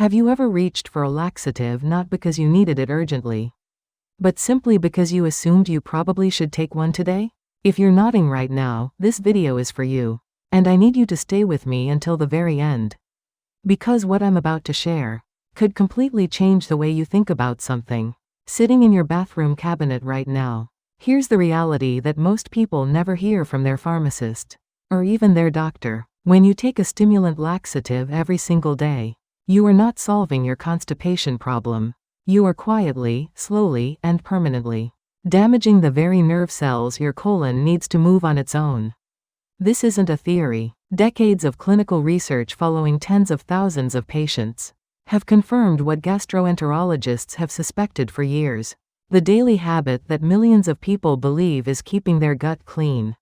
Have you ever reached for a laxative not because you needed it urgently, but simply because you assumed you probably should take one today? If you're nodding right now, this video is for you. And I need you to stay with me until the very end. Because what I'm about to share could completely change the way you think about something sitting in your bathroom cabinet right now. Here's the reality that most people never hear from their pharmacist or even their doctor. When you take a stimulant laxative every single day, you are not solving your constipation problem. You are quietly, slowly, and permanently damaging the very nerve cells your colon needs to move on its own. This isn't a theory. Decades of clinical research following tens of thousands of patients have confirmed what gastroenterologists have suspected for years. The daily habit that millions of people believe is keeping their gut clean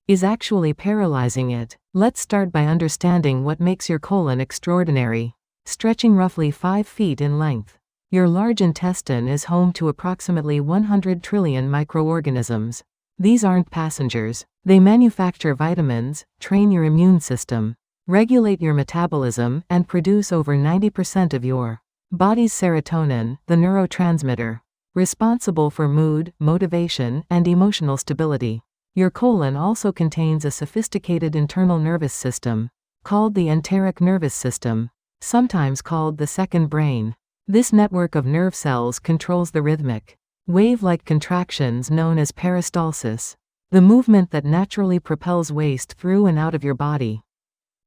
is actually paralyzing it. Let's start by understanding what makes your colon extraordinary. Stretching roughly 5 feet in length, your large intestine is home to approximately 100 trillion microorganisms. These aren't passengers. They manufacture vitamins, train your immune system, regulate your metabolism, and produce over 90% of your body's serotonin, the neurotransmitter responsible for mood, motivation, and emotional stability. Your colon also contains a sophisticated internal nervous system called the enteric nervous system, sometimes called the second brain. This network of nerve cells controls the rhythmic, wave-like contractions known as peristalsis, the movement that naturally propels waste through and out of your body.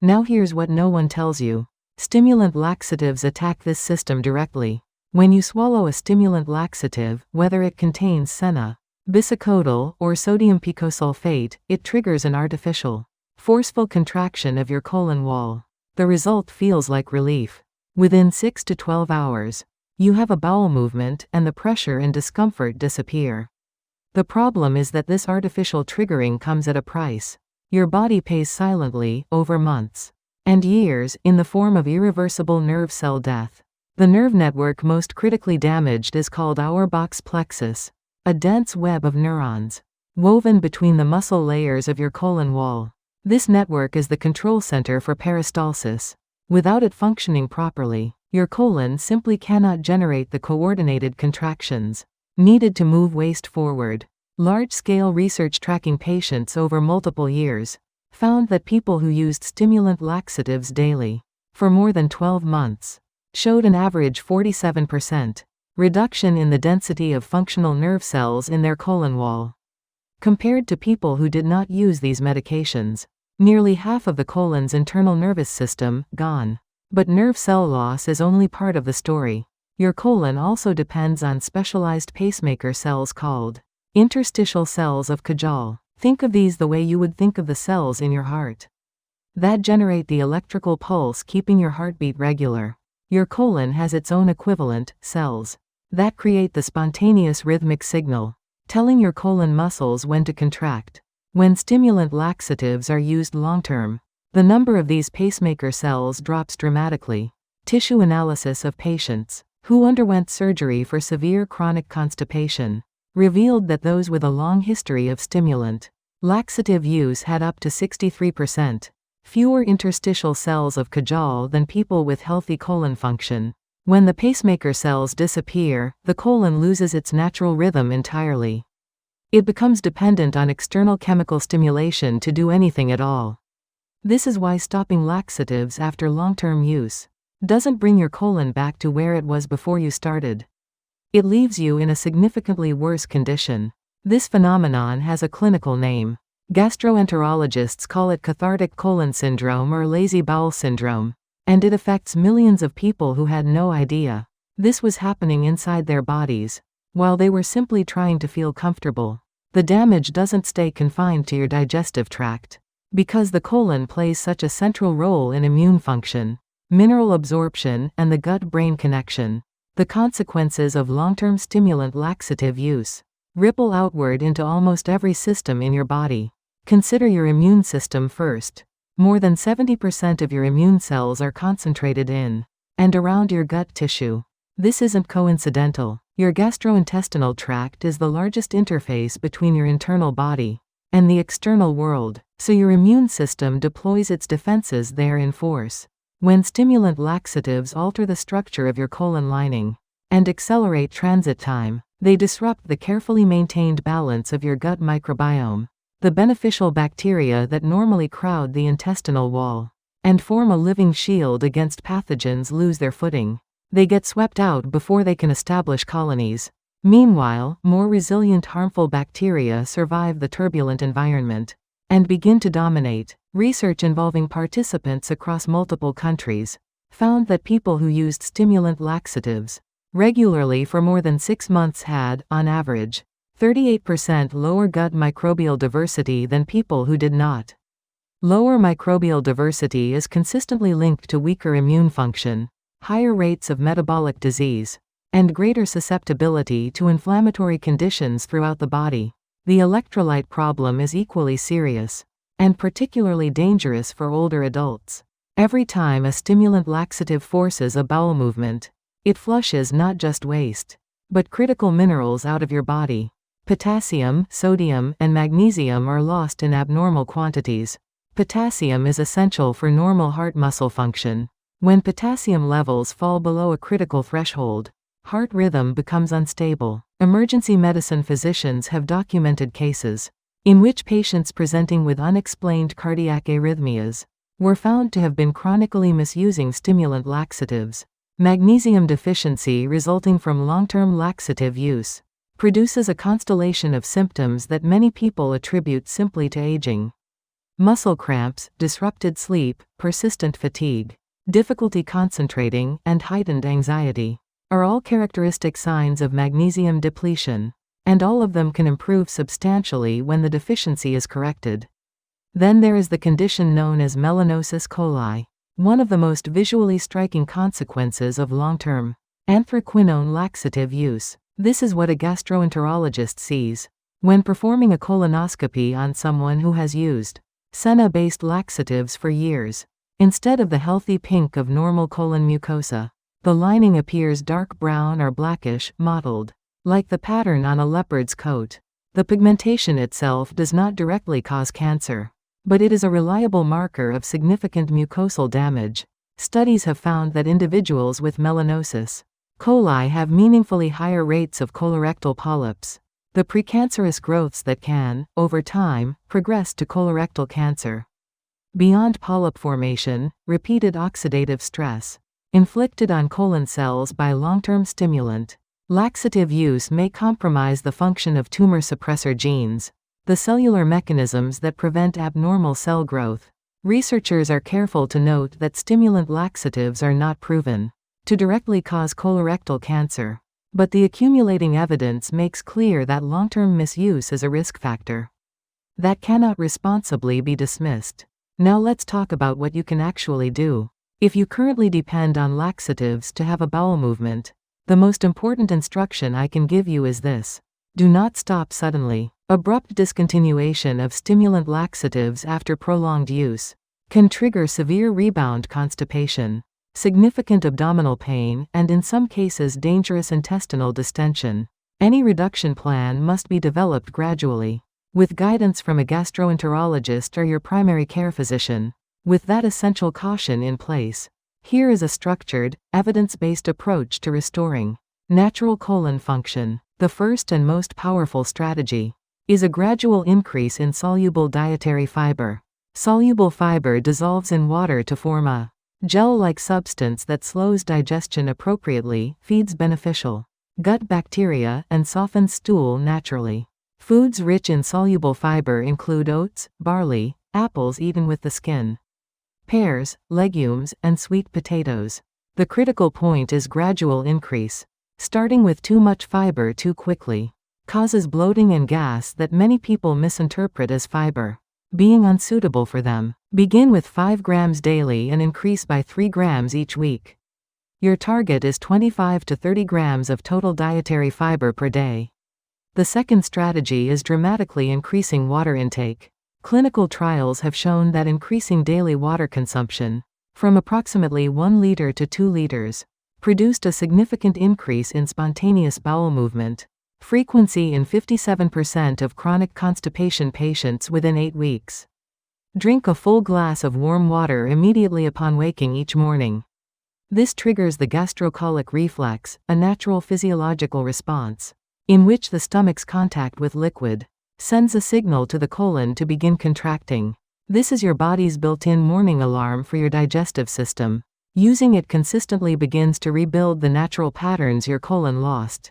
Now here's what no one tells you. Stimulant laxatives attack this system directly. When you swallow a stimulant laxative, whether it contains senna, bisacodyl, or sodium picosulfate, it triggers an artificial, forceful contraction of your colon wall. The result feels like relief. Within 6 to 12 hours, you have a bowel movement and the pressure and discomfort disappear. The problem is that this artificial triggering comes at a price. Your body pays silently, over months and years, in the form of irreversible nerve cell death. The nerve network most critically damaged is called Auerbach's plexus, a dense web of neurons woven between the muscle layers of your colon wall. This network is the control center for peristalsis. Without it functioning properly, your colon simply cannot generate the coordinated contractions needed to move waste forward. Large-scale research tracking patients over multiple years found that people who used stimulant laxatives daily for more than 12 months showed an average 47% reduction in the density of functional nerve cells in their colon wall. Compared to people who did not use these medications, nearly half of the colon's internal nervous system gone. But nerve cell loss is only part of the story. Your colon also depends on specialized pacemaker cells called interstitial cells of Cajal. Think of these the way you would think of the cells in your heart that generate the electrical pulse keeping your heartbeat regular. Your colon has its own equivalent, cells, that create the spontaneous rhythmic signal, telling your colon muscles when to contract. When stimulant laxatives are used long-term, the number of these pacemaker cells drops dramatically. Tissue analysis of patients who underwent surgery for severe chronic constipation revealed that those with a long history of stimulant laxative use had up to 63% fewer interstitial cells of Cajal than people with healthy colon function. When the pacemaker cells disappear, the colon loses its natural rhythm entirely. It becomes dependent on external chemical stimulation to do anything at all. This is why stopping laxatives after long-term use doesn't bring your colon back to where it was before you started. It leaves you in a significantly worse condition. This phenomenon has a clinical name. Gastroenterologists call it cathartic colon syndrome or lazy bowel syndrome, and it affects millions of people who had no idea this was happening inside their bodies, while they were simply trying to feel comfortable. The damage doesn't stay confined to your digestive tract. Because the colon plays such a central role in immune function, mineral absorption, and the gut-brain connection, the consequences of long-term stimulant laxative use ripple outward into almost every system in your body. Consider your immune system first. More than 70% of your immune cells are concentrated in and around your gut tissue. This isn't coincidental. Your gastrointestinal tract is the largest interface between your internal body and the external world, so your immune system deploys its defenses there in force. When stimulant laxatives alter the structure of your colon lining and accelerate transit time, they disrupt the carefully maintained balance of your gut microbiome. The beneficial bacteria that normally crowd the intestinal wall and form a living shield against pathogens lose their footing. They get swept out before they can establish colonies. Meanwhile, more resilient harmful bacteria survive the turbulent environment and begin to dominate. Research involving participants across multiple countries found that people who used stimulant laxatives regularly for more than 6 months had, on average, 38% lower gut microbial diversity than people who did not. Lower microbial diversity is consistently linked to weaker immune function, higher rates of metabolic disease, and greater susceptibility to inflammatory conditions throughout the body. The electrolyte problem is equally serious and particularly dangerous for older adults. Every time a stimulant laxative forces a bowel movement, it flushes not just waste, but critical minerals out of your body. Potassium, sodium, and magnesium are lost in abnormal quantities. Potassium is essential for normal heart muscle function. When potassium levels fall below a critical threshold, heart rhythm becomes unstable. Emergency medicine physicians have documented cases in which patients presenting with unexplained cardiac arrhythmias were found to have been chronically misusing stimulant laxatives. Magnesium deficiency resulting from long-term laxative use produces a constellation of symptoms that many people attribute simply to aging. Muscle cramps, disrupted sleep, persistent fatigue, difficulty concentrating, and heightened anxiety are all characteristic signs of magnesium depletion, and all of them can improve substantially when the deficiency is corrected. Then there is the condition known as melanosis coli, one of the most visually striking consequences of long-term anthraquinone laxative use. This is what a gastroenterologist sees when performing a colonoscopy on someone who has used senna-based laxatives for years. Instead of the healthy pink of normal colon mucosa, the lining appears dark brown or blackish, mottled, like the pattern on a leopard's coat. The pigmentation itself does not directly cause cancer, but it is a reliable marker of significant mucosal damage. Studies have found that individuals with melanosis coli have meaningfully higher rates of colorectal polyps, the precancerous growths that can, over time, progress to colorectal cancer. Beyond polyp formation, repeated oxidative stress inflicted on colon cells by long-term stimulant laxative use may compromise the function of tumor suppressor genes, the cellular mechanisms that prevent abnormal cell growth. Researchers are careful to note that stimulant laxatives are not proven to directly cause colorectal cancer, but the accumulating evidence makes clear that long-term misuse is a risk factor that cannot responsibly be dismissed. Now let's talk about what you can actually do. If you currently depend on laxatives to have a bowel movement, the most important instruction I can give you is this: do not stop suddenly. Abrupt discontinuation of stimulant laxatives after prolonged use can trigger severe rebound constipation, significant abdominal pain, and in some cases dangerous intestinal distension. Any reduction plan must be developed gradually, with guidance from a gastroenterologist or your primary care physician. With that essential caution in place, here is a structured, evidence-based approach to restoring natural colon function. The first and most powerful strategy is a gradual increase in soluble dietary fiber. Soluble fiber dissolves in water to form a gel-like substance that slows digestion appropriately, feeds beneficial gut bacteria, and softens stool naturally. Foods rich in soluble fiber include oats, barley, apples eaten with the skin, pears, legumes, and sweet potatoes. The critical point is gradual increase. Starting with too much fiber too quickly causes bloating and gas that many people misinterpret as fiber being unsuitable for them. Begin with 5 grams daily and increase by 3 grams each week. Your target is 25 to 30 grams of total dietary fiber per day. The second strategy is dramatically increasing water intake. Clinical trials have shown that increasing daily water consumption from approximately 1 liter to 2 liters produced a significant increase in spontaneous bowel movement frequency in 57% of chronic constipation patients within 8 weeks. Drink a full glass of warm water immediately upon waking each morning. This triggers the gastrocolic reflex, a natural physiological response, in which the stomach's contact with liquid sends a signal to the colon to begin contracting. This is your body's built-in morning alarm for your digestive system. Using it consistently begins to rebuild the natural patterns your colon lost.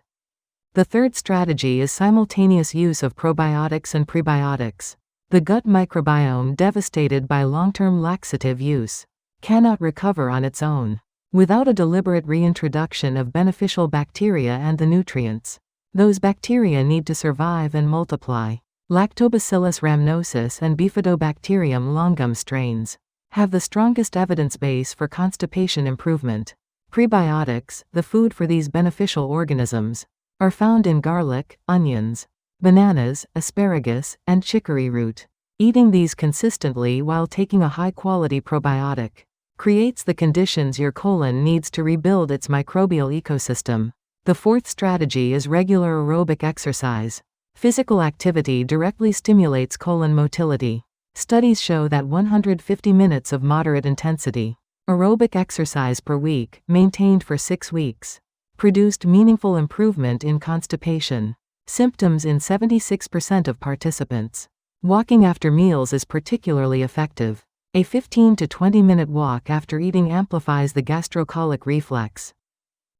The third strategy is simultaneous use of probiotics and prebiotics. The gut microbiome devastated by long-term laxative use cannot recover on its own without a deliberate reintroduction of beneficial bacteria and the nutrients those bacteria need to survive and multiply. Lactobacillus rhamnosus and Bifidobacterium longum strains have the strongest evidence base for constipation improvement. Prebiotics, the food for these beneficial organisms, are found in garlic, onions, bananas, asparagus, and chicory root. Eating these consistently while taking a high-quality probiotic creates the conditions your colon needs to rebuild its microbial ecosystem. The fourth strategy is regular aerobic exercise. Physical activity directly stimulates colon motility. Studies show that 150 minutes of moderate intensity aerobic exercise per week, maintained for 6 weeks, produced meaningful improvement in constipation symptoms in 76% of participants. Walking after meals is particularly effective. A 15 to 20 minute walk after eating amplifies the gastrocolic reflex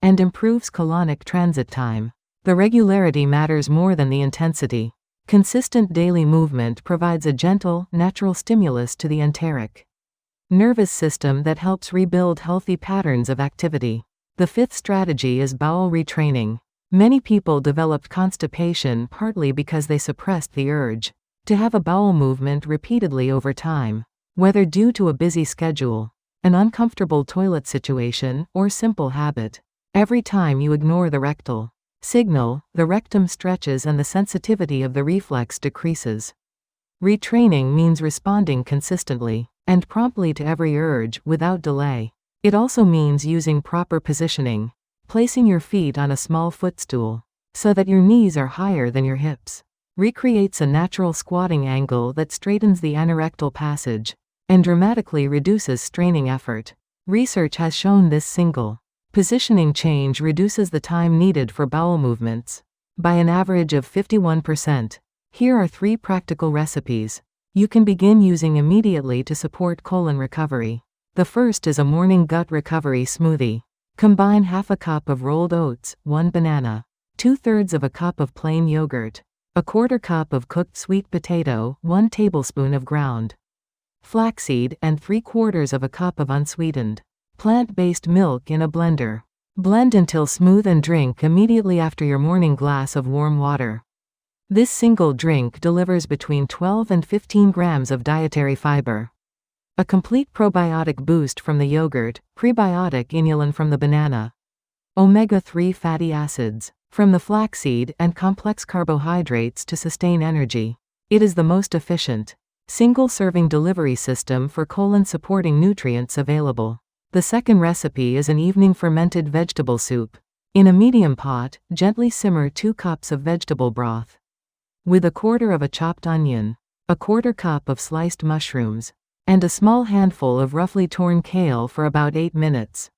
and improves colonic transit time. The regularity matters more than the intensity. Consistent daily movement provides a gentle, natural stimulus to the enteric nervous system that helps rebuild healthy patterns of activity. The fifth strategy is bowel retraining. Many people developed constipation partly because they suppressed the urge to have a bowel movement repeatedly over time, whether due to a busy schedule, an uncomfortable toilet situation, or simple habit. Every time you ignore the rectal signal, the rectum stretches and the sensitivity of the reflex decreases. Retraining means responding consistently and promptly to every urge without delay. It also means using proper positioning, placing your feet on a small footstool so that your knees are higher than your hips. Recreates a natural squatting angle that straightens the anorectal passage and dramatically reduces straining effort. Research has shown this single positioning change reduces the time needed for bowel movements by an average of 51%. Here are 3 practical recipes you can begin using immediately to support colon recovery. The first is a morning gut recovery smoothie. Combine half a cup of rolled oats, 1 banana, 2/3 of a cup of plain yogurt, a 1/4 cup of cooked sweet potato, 1 tablespoon of ground flaxseed, and 3/4 of a cup of unsweetened plant-based milk in a blender. Blend until smooth and drink immediately after your morning glass of warm water. This single drink delivers between 12 and 15 grams of dietary fiber, a complete probiotic boost from the yogurt, prebiotic inulin from the banana, omega-3 fatty acids from the flaxseed, and complex carbohydrates to sustain energy. It is the most efficient single-serving delivery system for colon-supporting nutrients available. The second recipe is an evening fermented vegetable soup. In a medium pot, gently simmer 2 cups of vegetable broth with a 1/4 of a chopped onion, a 1/4 cup of sliced mushrooms, and a small handful of roughly torn kale for about 8 minutes.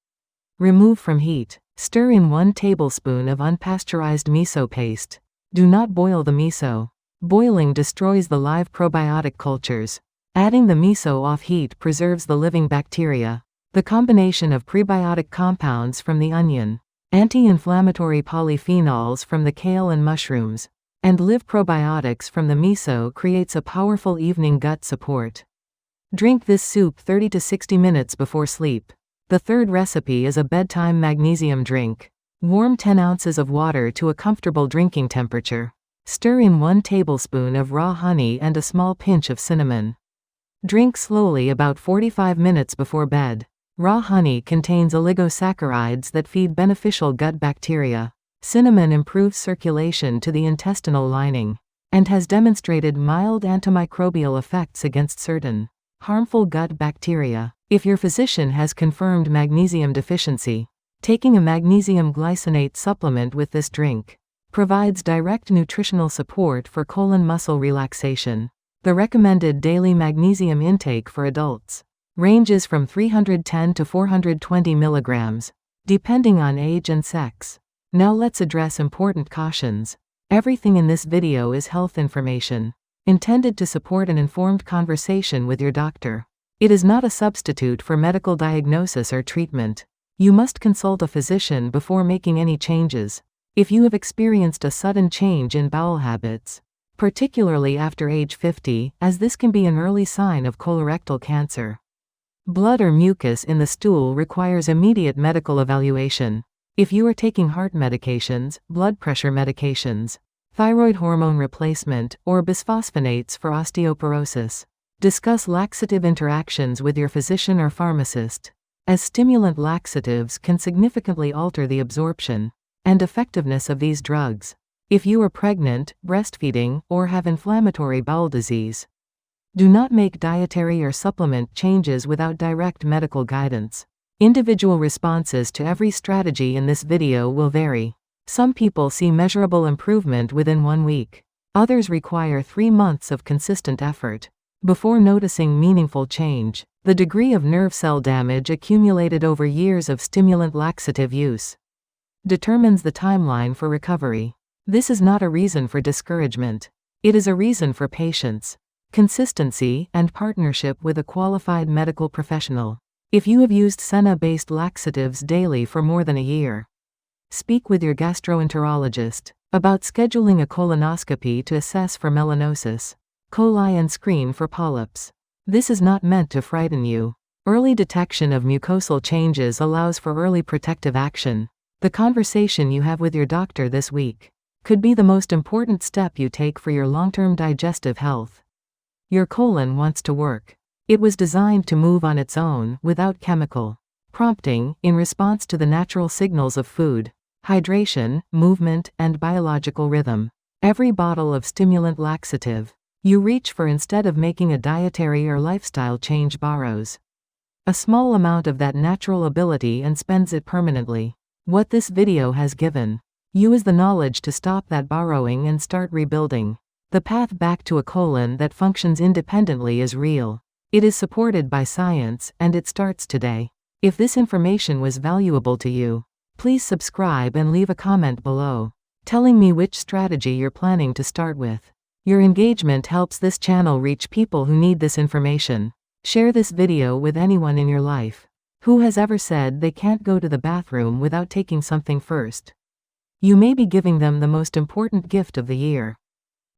Remove from heat. Stir in 1 tablespoon of unpasteurized miso paste. Do not boil the miso. Boiling destroys the live probiotic cultures. Adding the miso off heat preserves the living bacteria. The combination of prebiotic compounds from the onion, anti-inflammatory polyphenols from the kale and mushrooms, and live probiotics from the miso creates a powerful evening gut support. Drink this soup 30 to 60 minutes before sleep. The third recipe is a bedtime magnesium drink. Warm 10 ounces of water to a comfortable drinking temperature. Stir in 1 tablespoon of raw honey and a small pinch of cinnamon. Drink slowly about 45 minutes before bed. Raw honey contains oligosaccharides that feed beneficial gut bacteria. Cinnamon improves circulation to the intestinal lining and has demonstrated mild antimicrobial effects against certain harmful gut bacteria. If your physician has confirmed magnesium deficiency, taking a magnesium glycinate supplement with this drink provides direct nutritional support for colon muscle relaxation. The recommended daily magnesium intake for adults ranges from 310 to 420 milligrams, depending on age and sex. Now let's address important cautions. Everything in this video is health information, intended to support an informed conversation with your doctor. It is not a substitute for medical diagnosis or treatment. You must consult a physician before making any changes. If you have experienced a sudden change in bowel habits, particularly after age 50, as this can be an early sign of colorectal cancer. Blood or mucus in the stool requires immediate medical evaluation. If you are taking heart medications, blood pressure medications, thyroid hormone replacement, or bisphosphonates for osteoporosis, discuss laxative interactions with your physician or pharmacist, as stimulant laxatives can significantly alter the absorption and effectiveness of these drugs. If you are pregnant, breastfeeding, or have inflammatory bowel disease, do not make dietary or supplement changes without direct medical guidance. Individual responses to every strategy in this video will vary. Some people see measurable improvement within 1 week. Others require 3 months of consistent effort before noticing meaningful change. The degree of nerve cell damage accumulated over years of stimulant laxative use determines the timeline for recovery. This is not a reason for discouragement. It is a reason for patience, consistency, and partnership with a qualified medical professional. If you have used senna-based laxatives daily for more than a year, speak with your gastroenterologist about scheduling a colonoscopy to assess for melanosis, coli, and screen for polyps. This is not meant to frighten you. Early detection of mucosal changes allows for early protective action. The conversation you have with your doctor this week could be the most important step you take for your long-term digestive health. Your colon wants to work. It was designed to move on its own, without chemical prompting, in response to the natural signals of food, hydration, movement, and biological rhythm. Every bottle of stimulant laxative you reach for instead of making a dietary or lifestyle change borrows a small amount of that natural ability and spends it permanently. What this video has given you is the knowledge to stop that borrowing and start rebuilding. The path back to a colon that functions independently is real. It is supported by science, and it starts today. If this information was valuable to you, please subscribe and leave a comment below, telling me which strategy you're planning to start with. Your engagement helps this channel reach people who need this information. Share this video with anyone in your life who has ever said they can't go to the bathroom without taking something first. You may be giving them the most important gift of the year.